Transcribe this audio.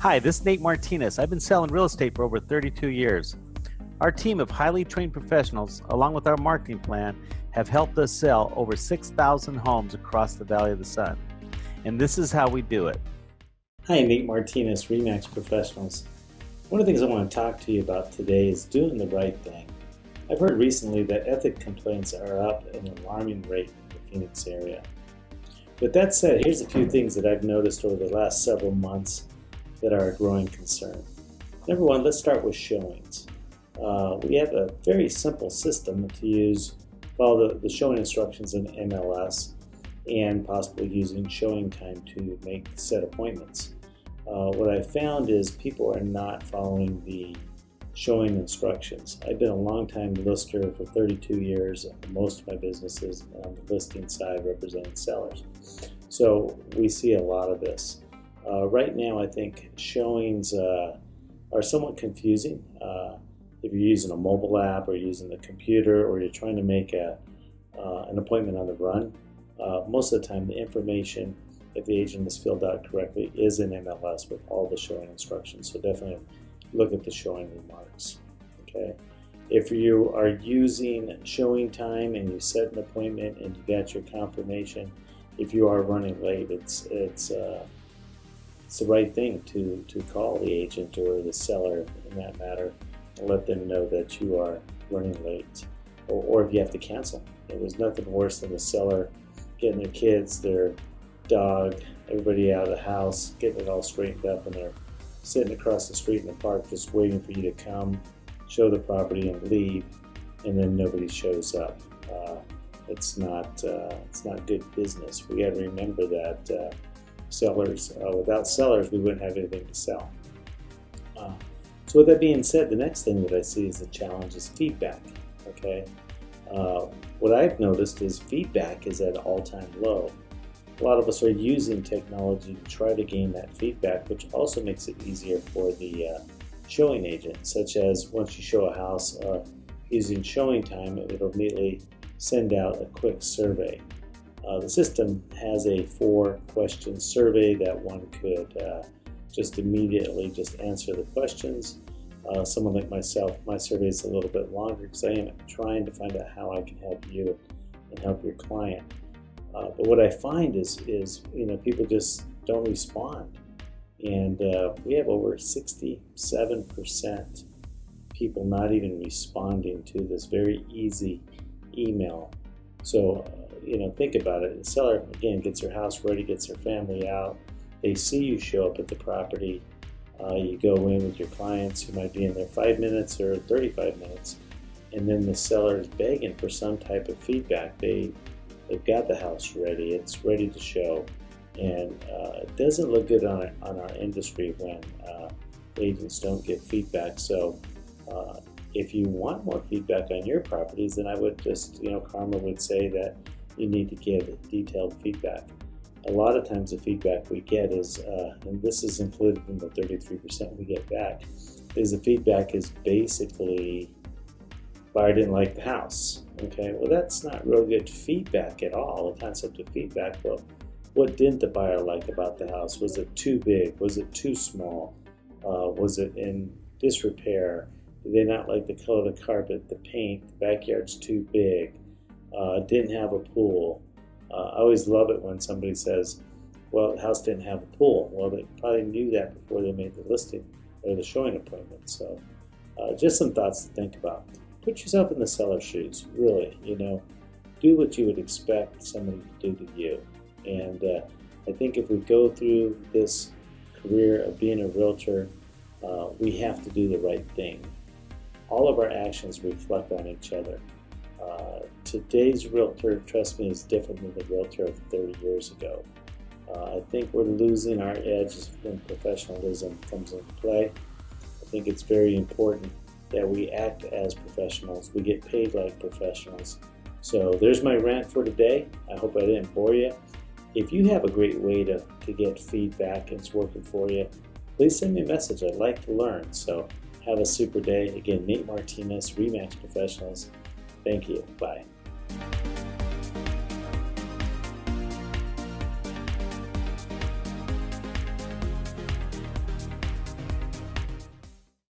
Hi, this is Nate Martinez. I've been selling real estate for over 32 years. Our team of highly trained professionals, along with our marketing plan, have helped us sell over 6,000 homes across the Valley of the Sun. And this is how we do it. Hi, Nate Martinez, RE/MAX Professionals. One of the things I want to talk to you about today is doing the right thing. I've heard recently that ethics complaints are up at an alarming rate in the Phoenix area. With that said, here's a few things that I've noticed over the last several months that are a growing concern. Number one, let's start with showings. We have a very simple system to use, follow the showing instructions in MLS and possibly using showing time to make set appointments. What I found is people are not following the showing instructions. I've been a long-time lister for 32 years. Most of my businesses on the listing side representing sellers. So we see a lot of this. Right now, I think showings are somewhat confusing. If you're using a mobile app or using the computer or you're trying to make an appointment on the run, most of the time the information, if the agent is filled out correctly, is in MLS with all the showing instructions. So definitely look at the showing remarks. Okay. If you are using showing time and you set an appointment and you got your confirmation, if you are running late, it's the right thing to call the agent or the seller in that matter and let them know that you are running late, or if you have to cancel. There was nothing worse than the seller getting their kids, their dog, everybody out of the house, getting it all straightened up, and they're sitting across the street in the park just waiting for you to come, show the property, and leave, and then nobody shows up. It's not good business. We got to remember that sellers, without sellers, we wouldn't have anything to sell. So with that being said, the next thing that I see is the challenge is feedback. Okay, what I've noticed is feedback is at an all-time low. A lot of us are using technology to try to gain that feedback, which also makes it easier for the showing agent, such as once you show a house using showing time, it will immediately send out a quick survey. The system has a 4-question survey that one could just immediately just answer the questions. Someone like myself, my survey is a little bit longer because I am trying to find out how I can help you and help your client. But what I find is people just don't respond, and we have over 67% people not even responding to this very easy email. So think about it. The seller, again, gets their house ready, gets their family out. They see you show up at the property. You go in with your clients who might be in there 5 minutes or 35 minutes. And then the seller is begging for some type of feedback. They've got the house ready. It's ready to show. And it doesn't look good on our industry when agents don't give feedback. So if you want more feedback on your properties, then I would just, Karma would say that you need to give detailed feedback. A lot of times the feedback we get is, and this is included in the 33% we get back, is the feedback is basically, buyer didn't like the house. Okay, well that's not real good feedback at all. The concept of feedback, well, what didn't the buyer like about the house? Was it too big? Was it too small? Was it in disrepair? Did they not like the color of the carpet, the paint, the backyard's too big? Didn't have a pool. I always love it when somebody says, well, the house didn't have a pool. Well, they probably knew that before they made the listing or the showing appointment. So just some thoughts to think about. Put yourself in the seller's shoes, really. Do what you would expect somebody to do to you. And I think if we go through this career of being a realtor, we have to do the right thing. All of our actions reflect on each other. Today's realtor, trust me, is different than the realtor of 30 years ago. I think we're losing our edge when professionalism comes into play. I think it's very important that we act as professionals. We get paid like professionals. So there's my rant for today. I hope I didn't bore you. If you have a great way to get feedback and it's working for you, please send me a message. I'd like to learn. So have a super day. Again, Nate Martinez, RE/MAX Professionals. Thank you. Bye.